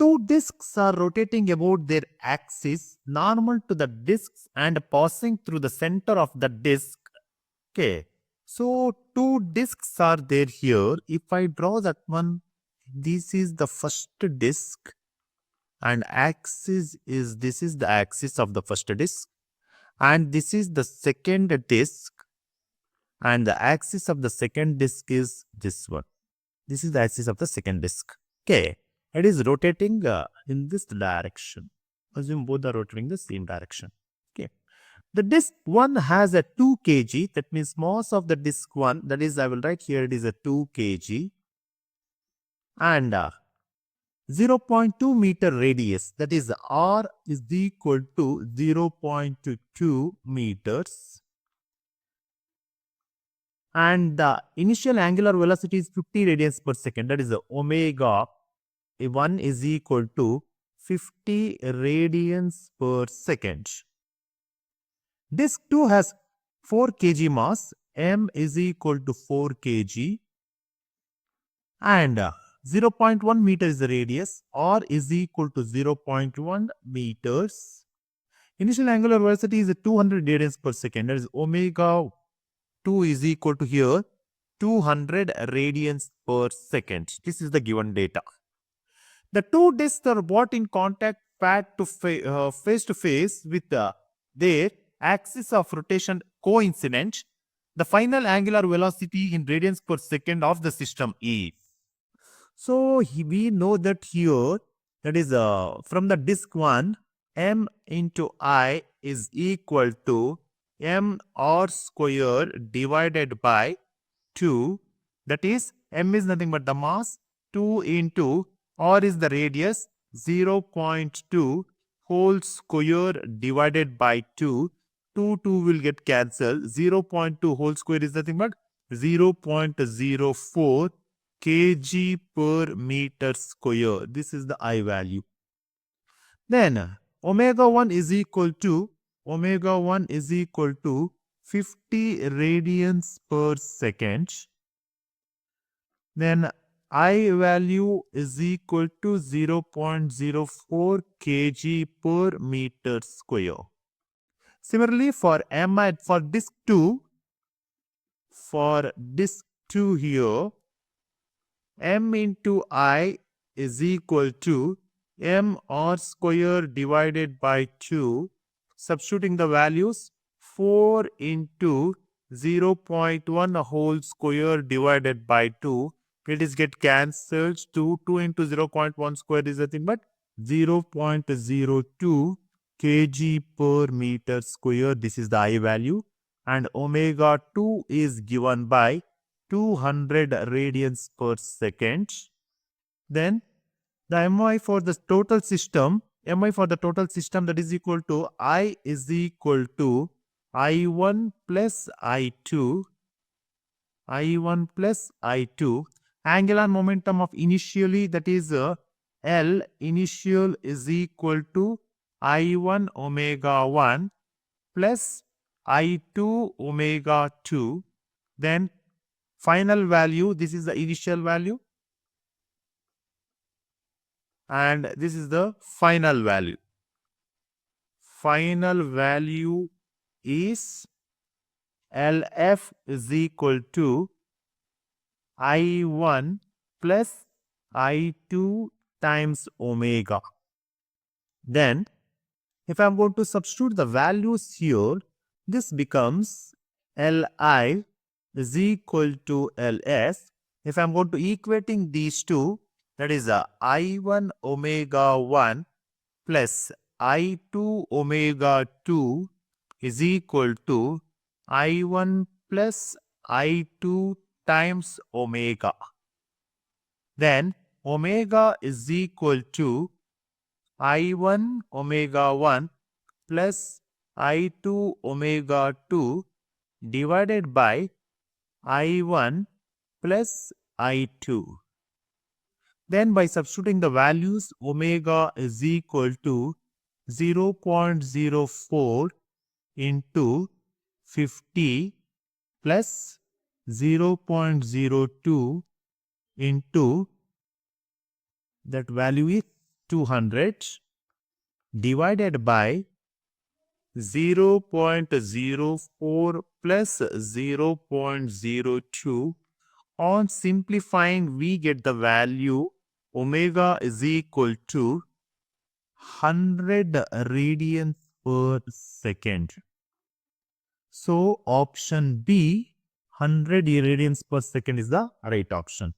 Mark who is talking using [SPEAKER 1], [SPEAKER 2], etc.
[SPEAKER 1] two disks are rotating about their axis normal to the disks and passing through the center of the disk. Okay. So two disks are there here. If I draw that one, this is the first disk and this is the axis of the first disk, and this is the second disk, and the axis of the second disk is this one. This is the axis of the second disk. Okay. It is rotating in this direction. Assume both are rotating the same direction. Okay. The disk 1 has a 2 kg. That means mass of the disk 1, that is, I will write here, it is a 2 kg. And 0.2 meter radius, that is R is equal to 0.2 meters. And the initial angular velocity is 50 radians per second. That is the omega 1 is equal to 50 radians per second. Disk 2 has 4 kg mass. M is equal to 4 kg. And 0.1 meter is the radius. R is equal to 0.1 meters. Initial angular velocity is 200 radians per second. That is omega 2 is equal to here 200 radians per second. This is the given data. The two disks are brought in contact face to face with their axis of rotation coincident. The final angular velocity in radians per second of the system is. So we know that here, that is from the disk 1, m into I is equal to m r square divided by 2. That is, m is nothing but the mass, 2 into r is the radius, 0.2 whole square divided by 2. 2 will get cancelled. 0.2 whole square is nothing but 0.04 kg per meter square. This is the I value. Then omega 1 is equal to 50 radians per second. Then I value is equal to 0.04 kg per meter square. Similarly, for disk 2 here, m into I is equal to m r square divided by 2. Substituting the values, 4 into 0.1 whole square divided by 2. It is get cancelled to 2 into 0.1 square is nothing but 0.02 kg per meter square. This is the I value. And omega 2 is given by 200 radians per second. Then the MI for the total system, that is equal to I is equal to I1 plus I2. Angular momentum of initially, that is L initial is equal to I1 omega 1 plus I2 omega 2. Then final value, this is the initial value and this is the final value. Final value is LF is equal to I1 plus I2 times omega. Then if I am going to substitute the values here, this becomes Li is equal to Ls. If I am going to equating these two, that is I1 omega 1 plus I2 omega 2 is equal to I1 plus I2 times omega. Then omega is equal to I1 omega 1 plus I2 omega 2 divided by I1 plus I2. Then by substituting the values, omega is equal to 0.04 into 50 plus 0.02 into that value is 200 divided by 0.04 plus 0.02. On simplifying, we get the value omega is equal to 100 radians per second. So option B, 100 radians per second is the right option.